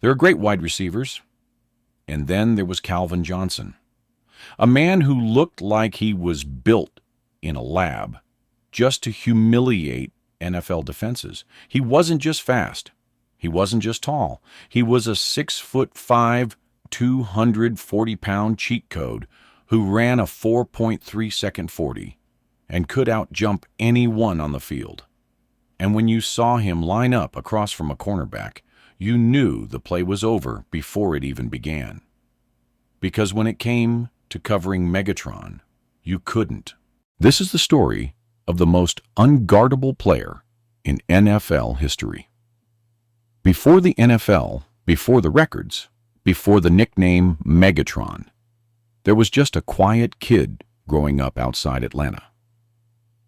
There are great wide receivers. And then there was Calvin Johnson, a man who looked like he was built in a lab just to humiliate NFL defenses. He wasn't just fast. He wasn't just tall. He was a 6'5", 240-pound cheat code who ran a 4.3-second 40 and could outjump anyone on the field. And when you saw him line up across from a cornerback, you knew the play was over before it even began. Because when it came to covering Megatron, you couldn't. This is the story of the most unguardable player in NFL history. Before the NFL, before the records, before the nickname Megatron, there was just a quiet kid growing up outside Atlanta.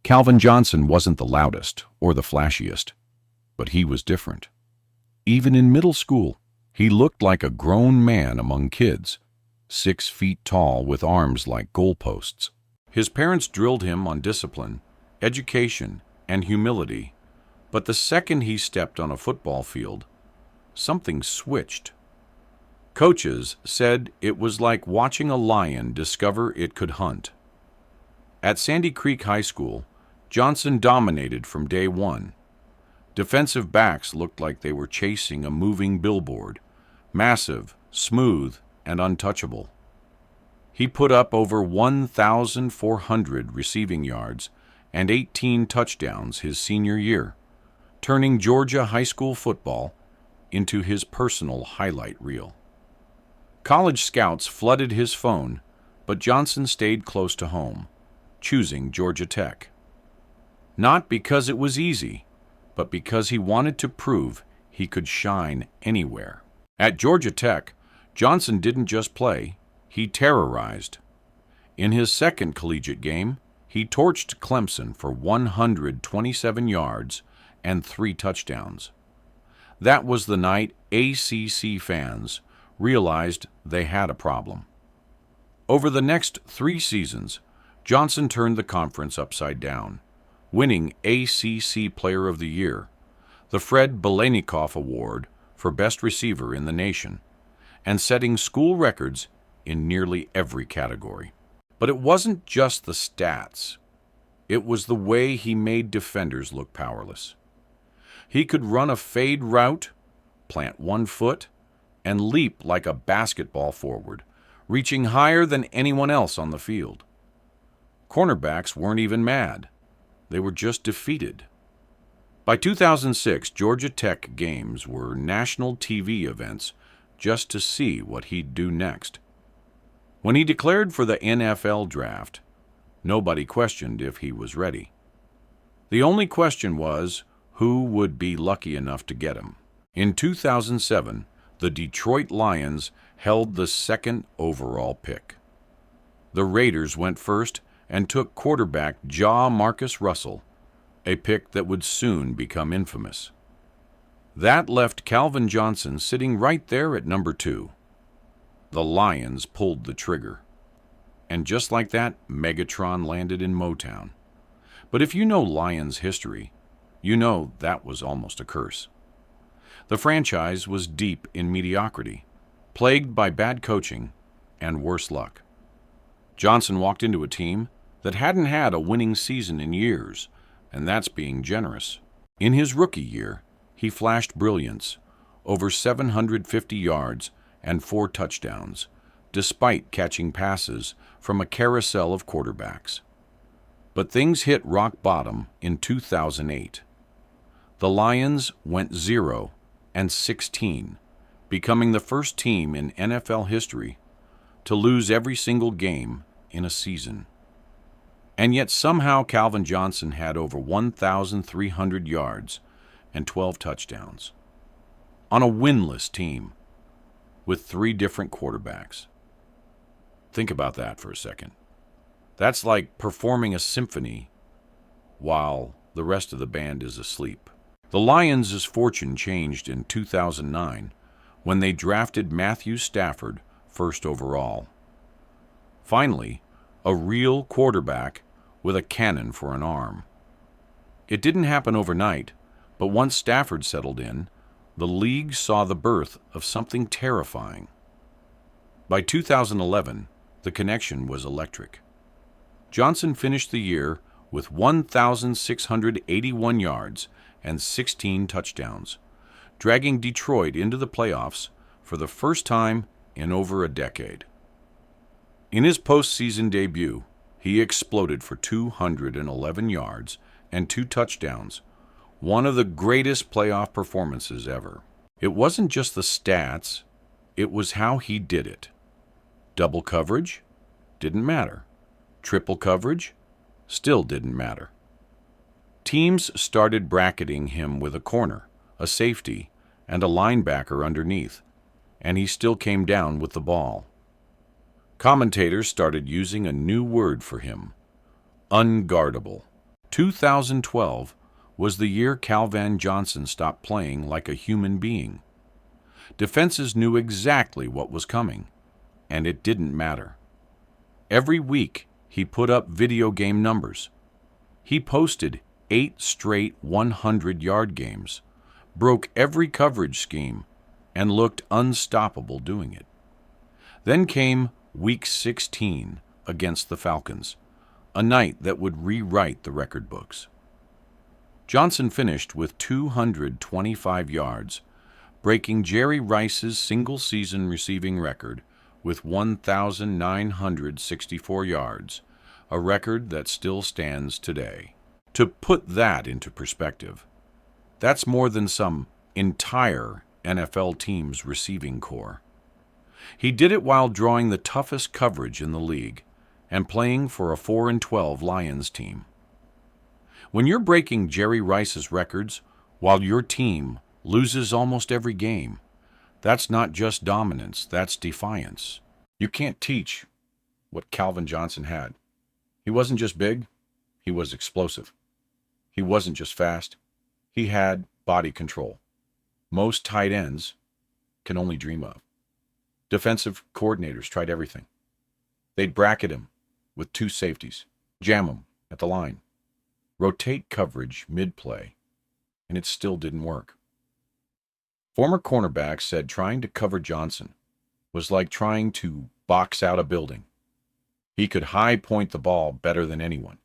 Calvin Johnson wasn't the loudest or the flashiest, but he was different. Even in middle school, he looked like a grown man among kids, 6 feet tall with arms like goalposts. His parents drilled him on discipline, education, and humility, but the second he stepped on a football field, something switched. Coaches said it was like watching a lion discover it could hunt. At Sandy Creek High School, Johnson dominated from day one. Defensive backs looked like they were chasing a moving billboard, massive, smooth, and untouchable. He put up over 1,400 receiving yards and 18 touchdowns his senior year, turning Georgia high school football into his personal highlight reel. College scouts flooded his phone, but Johnson stayed close to home, choosing Georgia Tech. Not because it was easy, but because he wanted to prove he could shine anywhere. At Georgia Tech, Johnson didn't just play, he terrorized. In his second collegiate game, he torched Clemson for 127 yards and 3 touchdowns. That was the night ACC fans realized they had a problem. Over the next 3 seasons, Johnson turned the conference upside down, winning ACC Player of the Year, the Fred Biletnikoff Award for Best Receiver in the nation, and setting school records in nearly every category. But it wasn't just the stats. It was the way he made defenders look powerless. He could run a fade route, plant one foot, and leap like a basketball forward, reaching higher than anyone else on the field. Cornerbacks weren't even mad. They were just defeated. By 2006, Georgia Tech games were national TV events just to see what he'd do next. When he declared for the NFL draft, nobody questioned if he was ready. The only question was who would be lucky enough to get him. In 2007, the Detroit Lions held the 2nd overall pick. The Raiders went first and took quarterback Marcus Russell, a pick that would soon become infamous. That left Calvin Johnson sitting right there at number 2. The Lions pulled the trigger. And just like that, Megatron landed in Motown. But if you know Lions history, you know that was almost a curse. The franchise was deep in mediocrity, plagued by bad coaching and worse luck. Johnson walked into a team that hadn't had a winning season in years, and that's being generous. In his rookie year, he flashed brilliance, over 750 yards and 4 touchdowns, despite catching passes from a carousel of quarterbacks. But things hit rock bottom in 2008. The Lions went 0-16, becoming the first team in NFL history to lose every single game in a season. And yet somehow Calvin Johnson had over 1,300 yards and 12 touchdowns on a winless team with 3 different quarterbacks. Think about that for a second. That's like performing a symphony while the rest of the band is asleep. The Lions' fortune changed in 2009 when they drafted Matthew Stafford 1st overall. Finally, a real quarterback with a cannon for an arm. It didn't happen overnight, but once Stafford settled in, the league saw the birth of something terrifying. By 2011, the connection was electric. Johnson finished the year with 1,681 yards and 16 touchdowns, dragging Detroit into the playoffs for the first time in over a decade. In his postseason debut, he exploded for 211 yards and 2 touchdowns, one of the greatest playoff performances ever. It wasn't just the stats, it was how he did it. Double coverage? Didn't matter. Triple coverage? Still didn't matter. Teams started bracketing him with a corner, a safety, and a linebacker underneath, and he still came down with the ball. Commentators started using a new word for him: unguardable. 2012 was the year Calvin Johnson stopped playing like a human being. Defenses knew exactly what was coming, and it didn't matter. Every week, he put up video game numbers. He posted 8 straight 100-yard games, broke every coverage scheme, and looked unstoppable doing it. Then came Week 16 against the Falcons, a night that would rewrite the record books. Johnson finished with 225 yards, breaking Jerry Rice's single-season receiving record with 1,964 yards, a record that still stands today. To put that into perspective, that's more than some entire NFL team's receiving corps. He did it while drawing the toughest coverage in the league and playing for a 4-12 Lions team. When you're breaking Jerry Rice's records while your team loses almost every game, that's not just dominance, that's defiance. You can't teach what Calvin Johnson had. He wasn't just big, he was explosive. He wasn't just fast, he had body control. Most tight ends can only dream of. Defensive coordinators tried everything. They'd bracket him with 2 safeties, jam him at the line, rotate coverage mid-play, and it still didn't work. Former cornerbacks said trying to cover Johnson was like trying to box out a building. He could high point the ball better than anyone,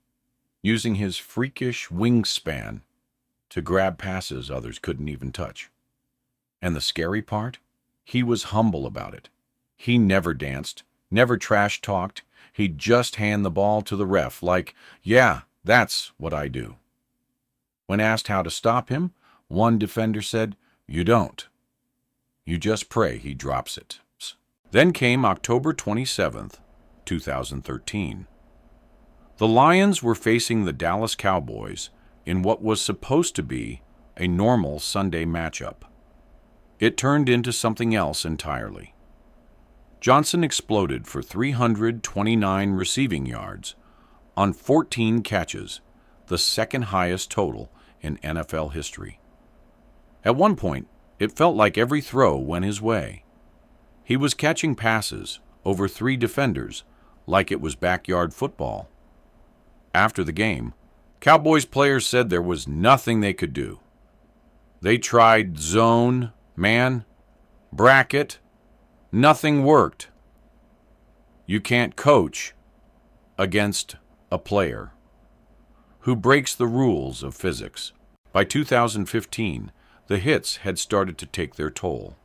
using his freakish wingspan to grab passes others couldn't even touch. And the scary part? He was humble about it. He never danced, never trash-talked. He'd just hand the ball to the ref like, yeah, that's what I do. When asked how to stop him, one defender said, "You don't. You just pray he drops it." Then came October 27th, 2013. The Lions were facing the Dallas Cowboys in what was supposed to be a normal Sunday matchup. It turned into something else entirely. Johnson exploded for 329 receiving yards on 14 catches, the second highest total in NFL history. At one point, it felt like every throw went his way. He was catching passes over 3 defenders like it was backyard football. After the game, Cowboys players said there was nothing they could do. They tried zone, man, bracket. Nothing worked. You can't coach against a player who breaks the rules of physics. By 2015, the hits had started to take their toll.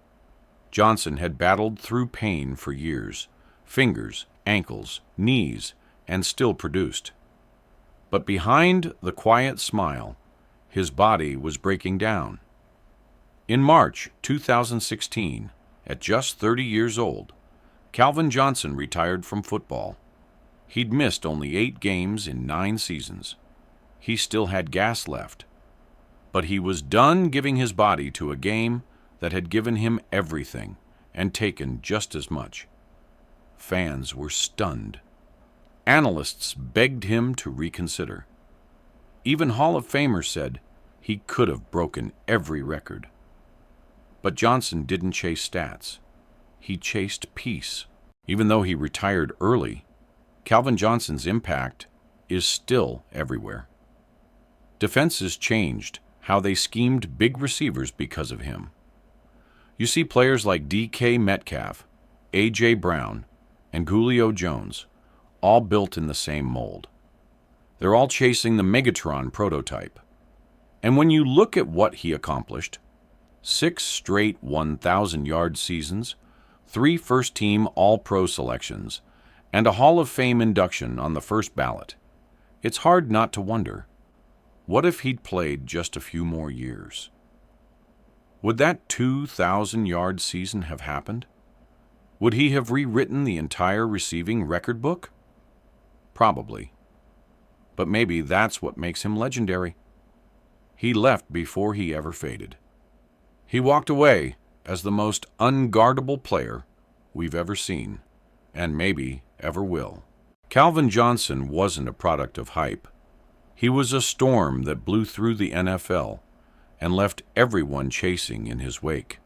Johnson had battled through pain for years, fingers, ankles, knees, and still produced. But behind the quiet smile, his body was breaking down. In March 2016, at just 30 years old, Calvin Johnson retired from football. He'd missed only 8 games in 9 seasons. He still had gas left, but he was done giving his body to a game that had given him everything and taken just as much. Fans were stunned. Analysts begged him to reconsider. Even Hall of Famers said he could have broken every record. But Johnson didn't chase stats. He chased peace. Even though he retired early, Calvin Johnson's impact is still everywhere. Defenses changed how they schemed big receivers because of him. You see players like DK Metcalf, A.J. Brown, and Julio Jones, all built in the same mold. They're all chasing the Megatron prototype. And when you look at what he accomplished, 6 straight 1,000-yard seasons, 3 first-team All-Pro selections, and a Hall of Fame induction on the first ballot, it's hard not to wonder, what if he'd played just a few more years? Would that 2,000-yard season have happened? Would he have rewritten the entire receiving record book? Probably. But maybe that's what makes him legendary. He left before he ever faded. He walked away as the most unguardable player we've ever seen, and maybe ever will. Calvin Johnson wasn't a product of hype. He was a storm that blew through the NFL and left everyone chasing in his wake.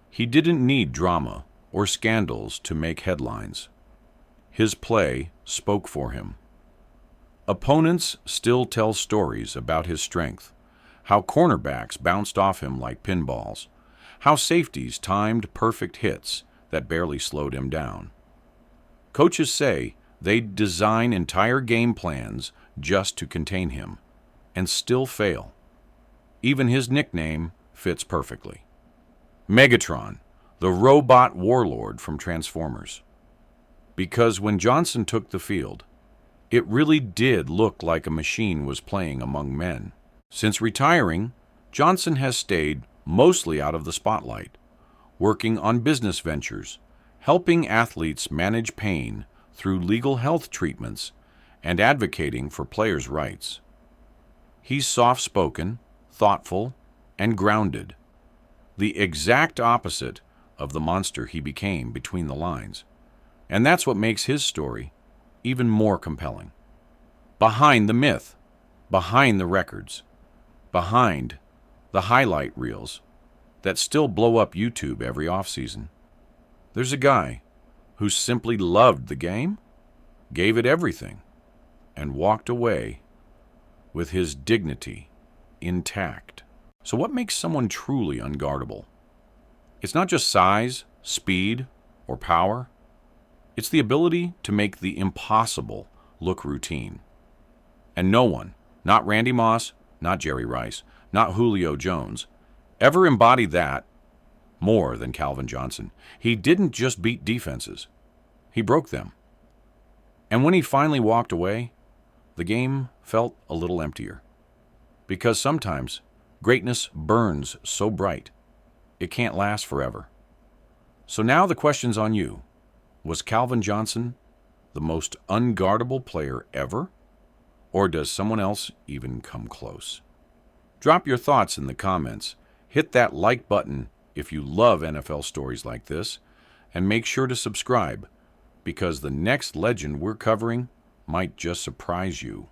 He didn't need drama or scandals to make headlines. His play spoke for him. Opponents still tell stories about his strength, how cornerbacks bounced off him like pinballs, how safeties timed perfect hits that barely slowed him down. Coaches say they'd design entire game plans just to contain him, and still fail. Even his nickname fits perfectly. Megatron, the robot warlord from Transformers. Because when Johnson took the field, it really did look like a machine was playing among men. Since retiring, Johnson has stayed mostly out of the spotlight, working on business ventures, helping athletes manage pain through legal health treatments, and advocating for players' rights. He's soft-spoken, thoughtful, and grounded, the exact opposite of the monster he became between the lines. And that's what makes his story even more compelling. Behind the myth, behind the records, behind the highlight reels that still blow up YouTube every offseason, there's a guy who simply loved the game, gave it everything, and walked away with his dignity intact. So what makes someone truly unguardable? It's not just size, speed, or power. It's the ability to make the impossible look routine. And no one, not Randy Moss, not Jerry Rice, not Julio Jones, ever embodied that more than Calvin Johnson. He didn't just beat defenses. He broke them. And when he finally walked away, the game felt a little emptier. Because sometimes greatness burns so bright, it can't last forever. So now the question's on you. Was Calvin Johnson the most unguardable player ever? Or does someone else even come close? Drop your thoughts in the comments. Hit that like button if you love NFL stories like this, and make sure to subscribe, because the next legend we're covering might just surprise you.